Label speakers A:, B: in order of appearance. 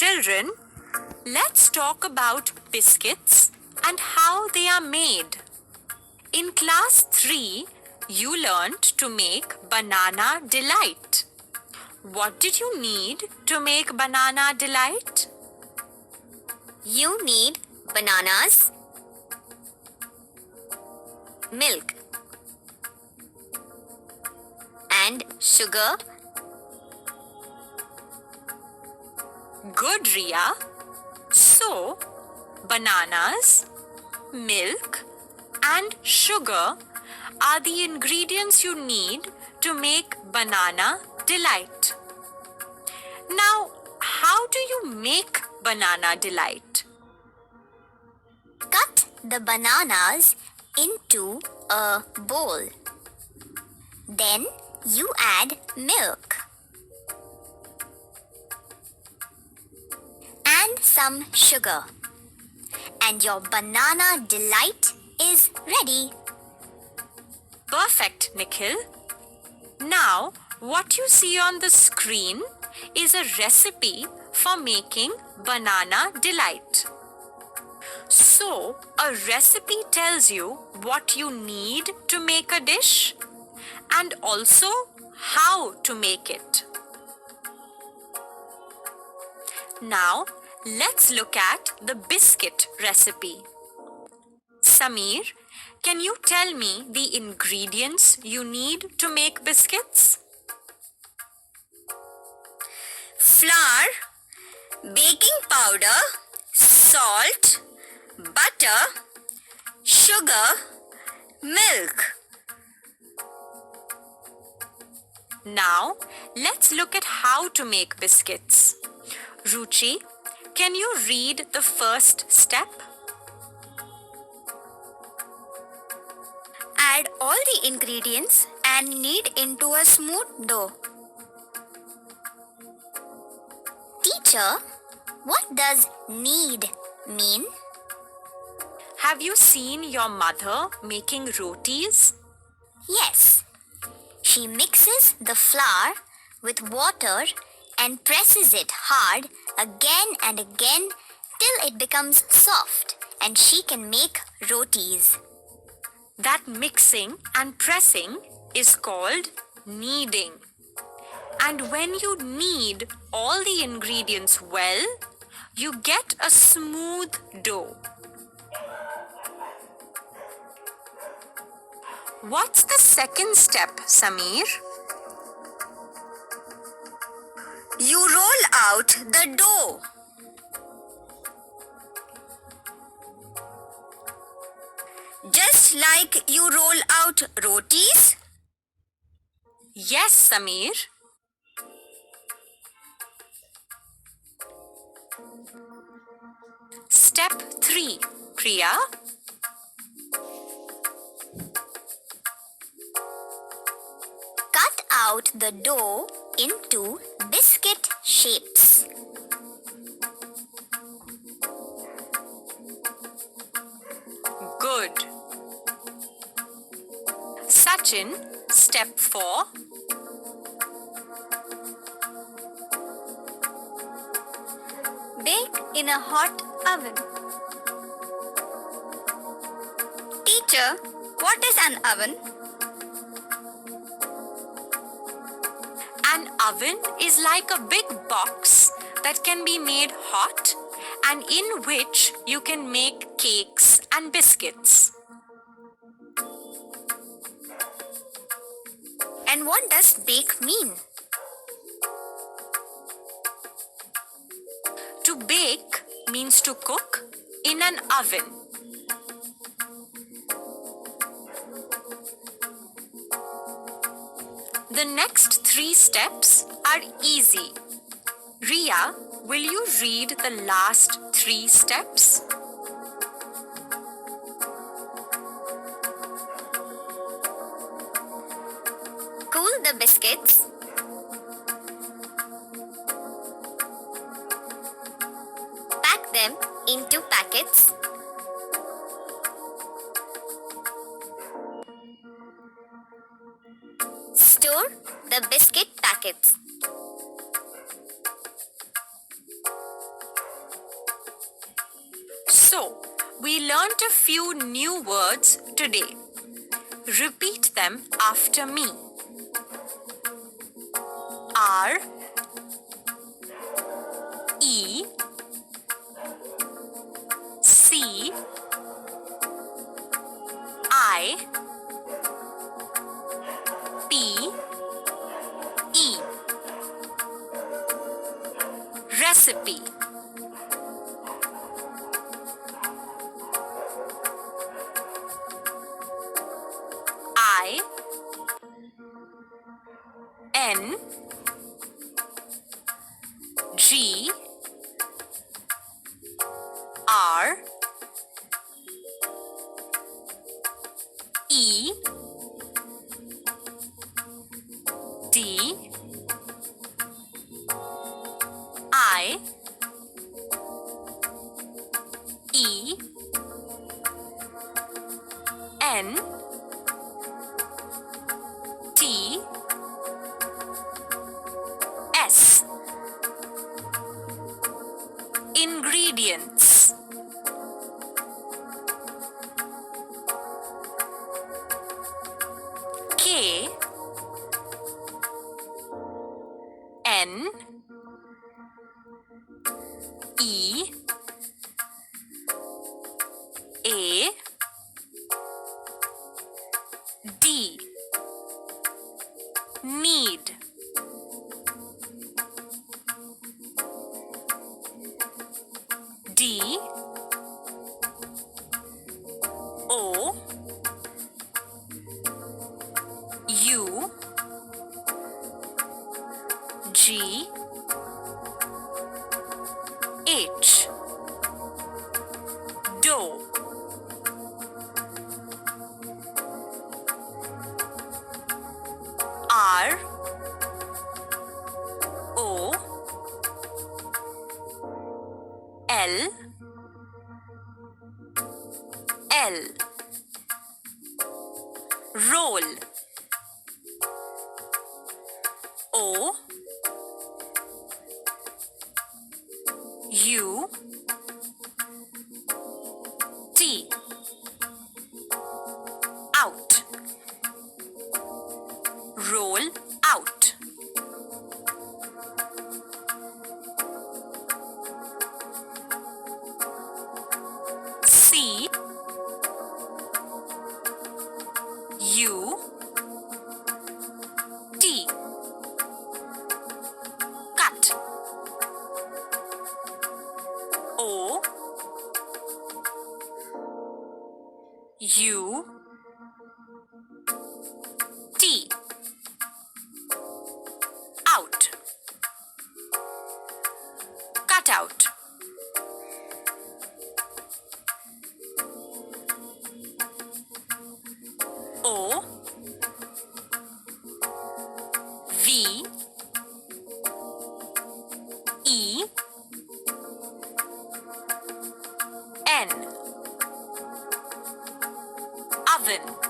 A: Children, let's talk about biscuits and how they are made. In class 3, you learned to make banana delight. What did you need to make banana delight?
B: You need bananas, milk, and sugar.
A: Good, Ria. So, bananas, milk, and sugar are the ingredients you need to make banana delight. Now, how do you make banana delight?
B: Cut the bananas into a bowl. Then you add milk and some sugar, and your banana delight is ready.
A: Perfect, Nikhil. Now, what you see on the screen is a recipe for making banana delight. So, a recipe tells you what you need to make a dish and also how to make it. Now, let's look at the biscuit recipe. Samir, can you tell me the ingredients you need to make biscuits?
B: Flour, baking powder, salt, butter, sugar, milk.
A: Now, let's look at how to make biscuits. Ruchi, can you read the first step?
B: Add all the ingredients and knead into a smooth dough. Teacher, what does knead mean?
A: Have you seen your mother making rotis?
B: Yes. She mixes the flour with water and presses it hard again and again till it becomes soft and she can make rotis.
A: That mixing and pressing is called kneading. And when you knead all the ingredients well, you get a smooth dough. What's the second step, Samir?
B: You roll out the dough. Just like you roll out rotis?
A: Yes, Samir. Step 3, Priya.
B: Cut out the dough into biscuit shapes.
A: Good. Sachin, step 4.
B: Bake in a hot oven. Teacher, what is an oven?
A: An oven is like a big box that can be made hot and in which you can make cakes and biscuits.
B: And what does bake mean?
A: To bake means to cook in an oven. The next 3 steps are easy. Ria, will you read the last 3 steps?
B: Cool the biscuits. Pack them into packets. Store the biscuit packets.
A: So, we learnt a few new words today. Repeat them after me. R E C I P E. Recipe. I N G R E D I E N T S. Ingredients. K N E A D. Need. D O U G H. Dough. R O L L. Roll. O U T. Out. Roll out. C U T. Cut. O U T. Out. Cut out. O V E N. Oven.